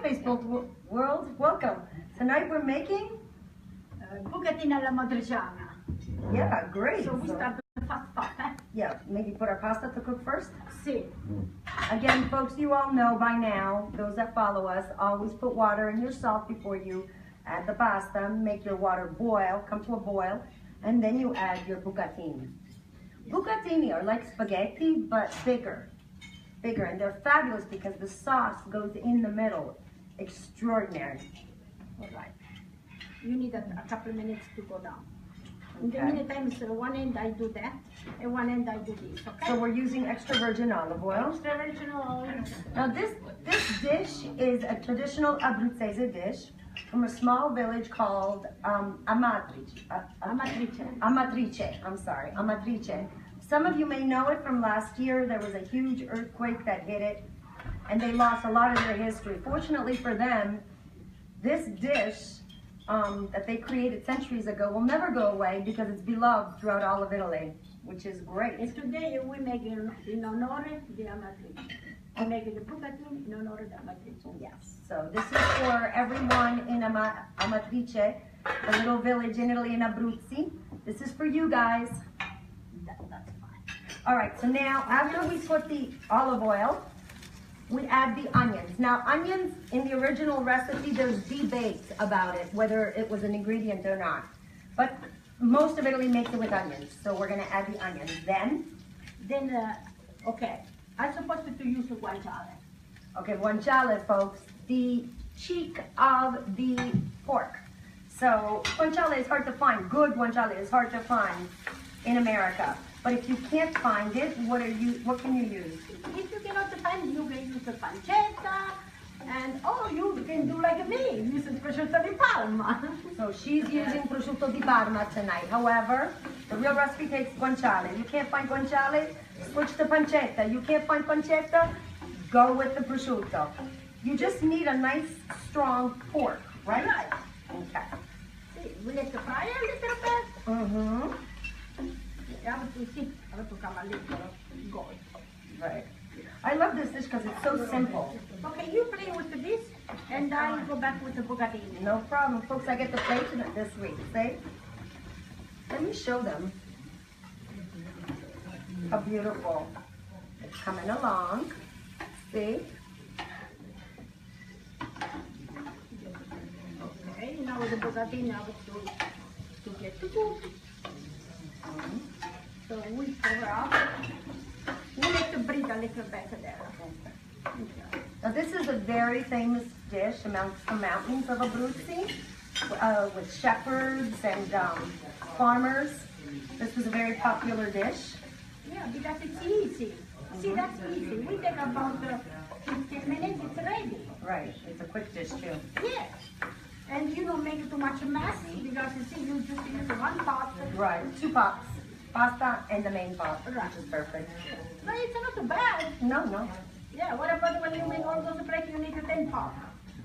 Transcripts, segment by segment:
Facebook world, welcome. Tonight we're making Bucatini alla Amatriciana. yeah, great. So we start the fast part, eh? Yeah, maybe put our pasta to cook first. Sì. Again, folks, you all know by now, those that follow us, always put water and your salt before you add the pasta. Make your water boil, come to a boil, and then you add your bucatini. Bucatini are like spaghetti, but bigger, and they're fabulous because the sauce goes in the middle. Extraordinary. All right. You need a couple of minutes to go down. In the Okay. meantime, so one end I do that, and one end I do this, okay? So we're using extra virgin olive oil. Extra virgin oil. Now this dish is a traditional Abruzzese dish from a small village called Amatrice. Amatrice. Some of you may know it from last year. There was a huge earthquake that hit it, and they lost a lot of their history. Fortunately for them, this dish that they created centuries ago will never go away because it's beloved throughout all of Italy, which is great. And today we make it in honore di Amatrice. We make it the Bucatini in honore di Amatrice. Yes, so this is for everyone in Amatrice, a little village in Italy in Abruzzi. This is for you guys. That's fine. All right, so now after we put the olive oil, we add the onions. Now onions, in the original recipe, there's debate about it, whether it was an ingredient or not. But most of Italy makes it with onions, so we're gonna add the onions. Then, Okay, I'm supposed to use the guanciale. okay, guanciale, folks, the cheek of the pork. So guanciale is hard to find. Good guanciale is hard to find in America. But if you can't find it, what can you use? If you cannot find it, you can use the pancetta, and you can do like me, use the prosciutto di Parma. So she's using prosciutto di Parma tonight. However, the real recipe takes guanciale. You can't find guanciale, switch to pancetta. You can't find pancetta, go with the prosciutto. You just need a nice, strong pork, right? Right. Okay. See, we let it fry a little bit. Mm-hmm. I have to come a little gold. Right. I love this dish because it's so simple. Okay, you play with this, and I'll go back with the Bucatini. No problem. Folks, I get to play tonight this week. See? Let me show them how beautiful it's coming along. See? Okay, now with the Bucatini, I have to get to cook. So we pour out. We let it breathe a little better there. Okay. Now this is a very famous dish amongst the mountains of Abruzzi with shepherds and farmers. This was a very popular dish. Yeah, because it's easy. See, that's easy. We take about 15 minutes, it's ready. Right, it's a quick dish too. Yes. And you don't make too much mess because you see, you just use one pot. Right, 2 pots. Pasta and the main pot, Right. which is perfect. But it's not too bad. No. Yeah, what about when you make all those plates, you need a 10 pot.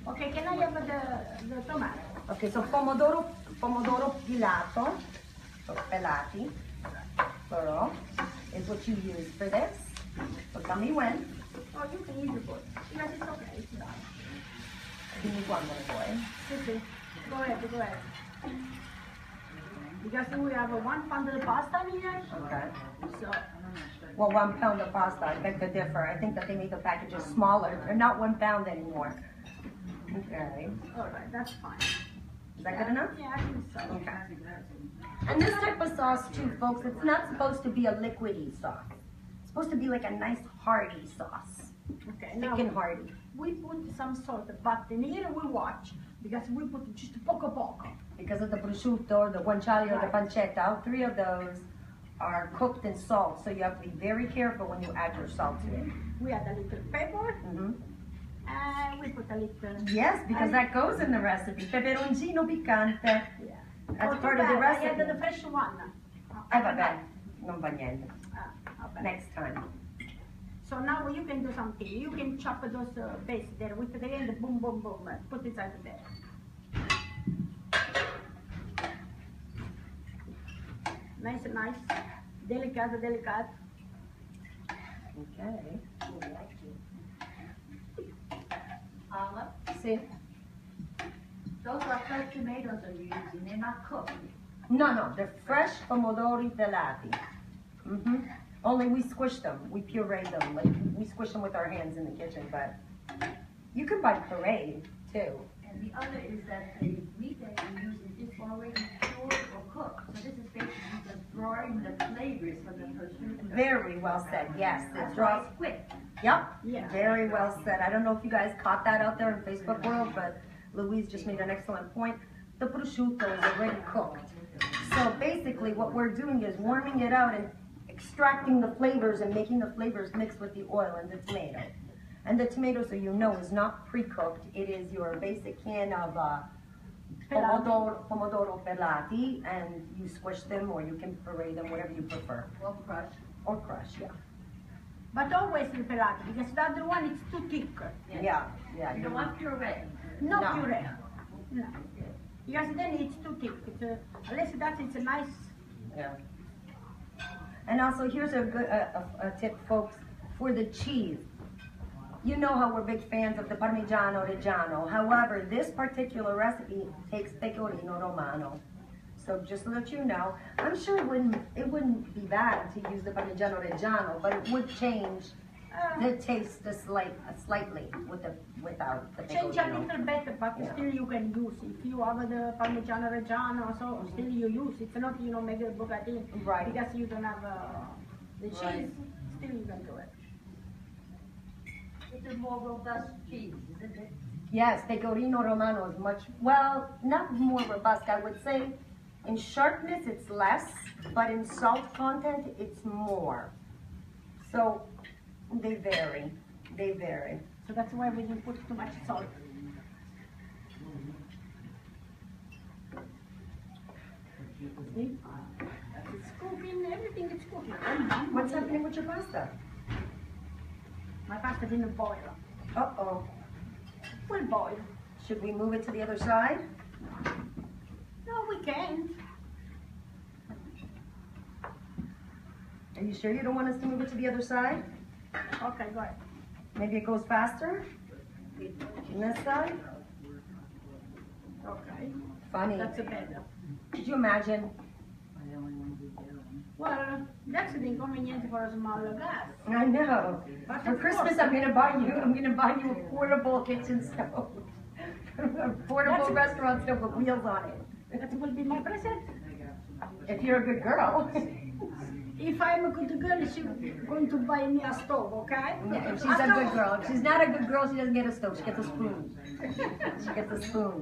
Okay, can I have the tomato? Okay, so pomodoro pilato, so pelati, però, is what you use for this. So tell me when. Oh, you can use the board. Because it's okay, it's done. Give me one more boy. Okay. Go ahead. Because we have a 1 pound of pasta here. Okay. So, Well, 1 pound of pasta, I beg to differ. I think that they make the packages smaller. They're not 1 pound anymore. Okay. all right, that's fine. Is that good enough? Yeah, I think so. Okay. And this type of sauce too, folks, it's not supposed to be a liquidy sauce. It's supposed to be like a nice hearty sauce. Okay, Thick now and hearty. we put some salt, but in here we watch because we put just poco. Because of the prosciutto, the guanciale, or the pancetta, all 3 of those are cooked in salt. So you have to be very careful when you add your salt to it. We add a little pepper, Mm-hmm. and we put a little. Yes, because that goes in the recipe. Peperoncino piccante. Yeah. That's Oh, part of the too bad, I recipe. added the fresh one. Vabbè, non va niente. Okay. Next time. So now you can do something. You can chop those base there with the end, boom, put it out there. Nice. Delicate. Okay. Olives. see? Those are fresh tomatoes that you're using. They're not cooked. No, they're fresh pomodori pelati. Only we squish them, we puree them, like we squish them with our hands in the kitchen, but you can buy puree too. And the other is that the meat that you're using is already cured or cooked. So this is basically just drawing the flavors from the prosciutto. Very well said, yes. It That's draws. why it's quick. Yep, Yeah. very well said. I don't know if you guys caught that out there in Facebook world, but Louise just made an excellent point. The prosciutto is already cooked. So basically what we're doing is warming it out and extracting the flavors and making the flavors mix with the oil and the tomato. And the tomato, so you know, is not pre-cooked. It is your basic can of pomodoro pelati, and you squish them or you can puree them, whatever you prefer. Well crushed. Or crush, yeah. But always the pelati, because the other one is too thick. Yeah. You don't want puree. No, No. puree. No. Because then it's too thick. Unless that it's a nice. Yeah. And also, here's a good a tip, folks, for the cheese. You know how we're big fans of the Parmigiano Reggiano. However, this particular recipe takes pecorino romano. So just so that you know, I'm sure it wouldn't be bad to use the Parmigiano Reggiano, but it would change the taste slightly without the Change a pecorino. little bit, but Yeah. still you can use. If you have the Parmigiano Reggiano, so still you use. It's not, make a Bucatini. Right. Because you don't have the cheese, Right. still you can do it. It's a more robust cheese, isn't it? Yes, pecorino romano is much, well, not more robust. I would say in sharpness it's less, but in salt content it's more. So they vary. So that's why we don't put too much salt. See? It's cooking, everything is cooking. What's happening with your pasta? My pasta didn't boil. Uh-oh. Will boil. Should we move it to the other side? No, we can't. Are you sure you don't want us to move it to the other side? Okay, go ahead. Maybe it goes faster? On this side? Okay. Funny. That's a better. Could you imagine? Well, that's the inconvenience for a small gas. I know. But For of Christmas, course. I'm gonna buy you a portable kitchen stove. A portable That's- restaurant stove with wheels on it. That will be my present. If you're a good girl. If I'm a good girl, she's going to buy me a stove, okay? Yeah, if she's a good girl. If she's not a good girl, she doesn't get a stove. She gets a spoon. She gets a spoon.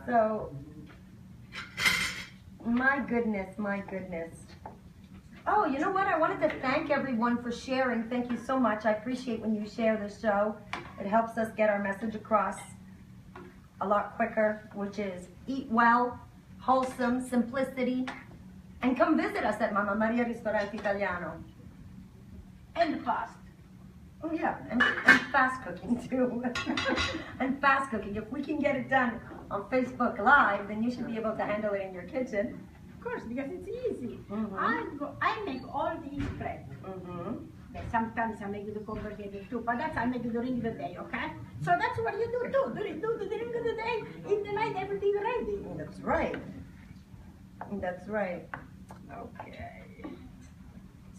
So, my goodness. Oh, you know what? I wanted to thank everyone for sharing. Thank you so much. I appreciate when you share the show. It helps us get our message across a lot quicker, which is eat well, wholesome, simplicity, and come visit us at Mamma Maria Ristorante Italiano. And fast. Oh yeah, and fast cooking too. And fast cooking. If we can get it done on Facebook Live, then you should be able to handle it in your kitchen. Of course, because it's easy. Mhm. I make all these bread. Sometimes I make the complicated too, but that's I make during the day, okay? So that's what you do too. During the day, in the night, everything ready. That's right. That's right. Okay.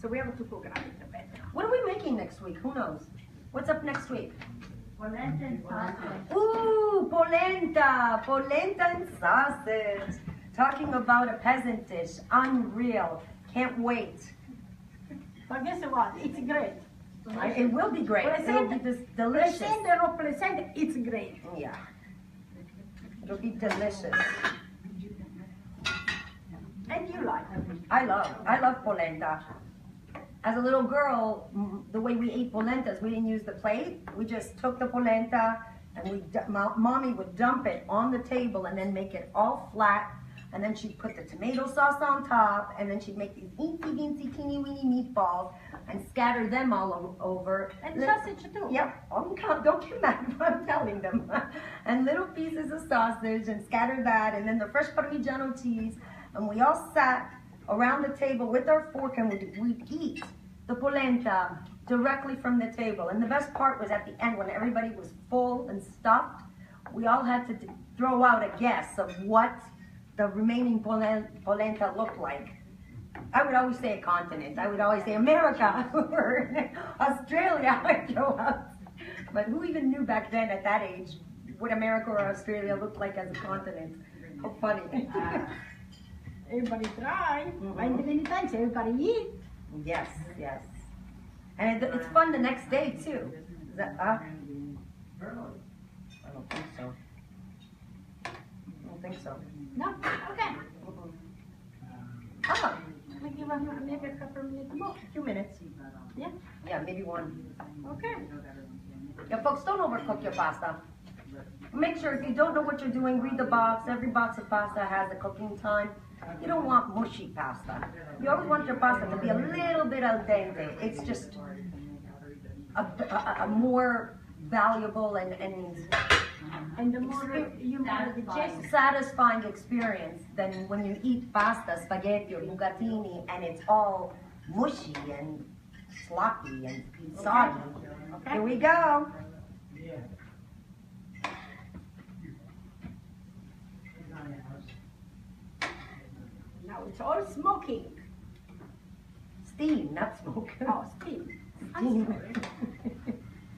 So we have to cook a little bit. What are we making next week? Who knows? What's up next week? Polenta and sausage. Ooh, polenta and sausage. Talking about a peasant dish. Unreal. Can't wait. But guess what? It's great. It will be great. It'll be delicious. Present or not present, it's great. Yeah. It'll be delicious. And you like it. I love polenta. As a little girl, the way we ate polentas, we didn't use the plate. We just took the polenta and mommy would dump it on the table and then make it all flat. And then she'd put the tomato sauce on top, and then she'd make these teensy, teeny-weeny meatballs and scatter them all over. And sausage too. Yep. Don't get mad if I'm telling them. And little pieces of sausage and scatter that, and then the fresh Parmigiano cheese. And we all sat around the table with our fork and we'd eat the polenta directly from the table. And the best part was at the end when everybody was full and stuffed, we all had to throw out a guess of what the remaining polenta looked like. I would always say a continent. I would always say America or Australia. I'd throw out. But who even knew back then at that age what America or Australia looked like as a continent? How funny. Everybody try. And many times everybody eat. Yes, yes. And it's fun the next day too. Is that, I don't think so. I don't think so. No? Okay. Ah, I give maybe a couple of minutes more. 2 minutes. Yeah? Yeah, maybe one. Okay. Yeah, folks, don't overcook your pasta. Make sure if you don't know what you're doing, read the box. Every box of pasta has a cooking time. You don't want mushy pasta. You always want your pasta to be a little bit al dente. It's just a more valuable and the more you more digest. satisfying experience than when you eat pasta, spaghetti, or bucatini, and it's all mushy and sloppy and soggy. Okay. Here we go. Now it's all smoking. Steam, not smoke. Oh, steam. I'm Steam. sorry.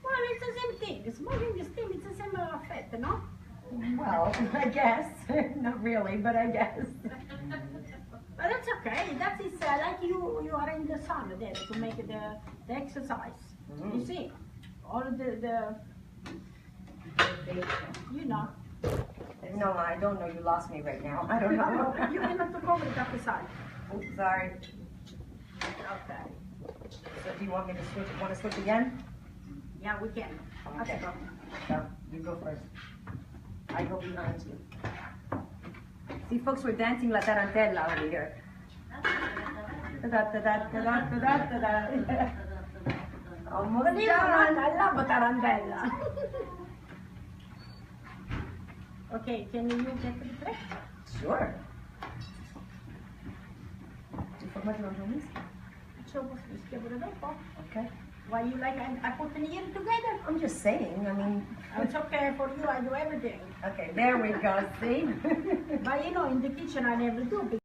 Well, it's the same thing. Smoking and steam, it's the same effect, no? Well, I guess. Not really, but I guess. But that's okay. That is like you are in the sun there to make the exercise. You see, all the you know. No, I don't know. You lost me right now. I don't know. You cannot look over the other side. Oops, sorry. Okay. So do you want me to switch? Want to switch again? Yeah, we can. Okay. So you go first. I go behind you. See, folks, we're dancing la tarantella over here. Almost Believe it or not, done. I love a tarantella. Okay, can you get the plate? Sure. Ti formati una giornata? So we skip dopo. Okay. Why you like I put the ear together? I'm just saying. I mean. It's okay for you. I do everything. Okay, there we go. See. But you know, in the kitchen I never do.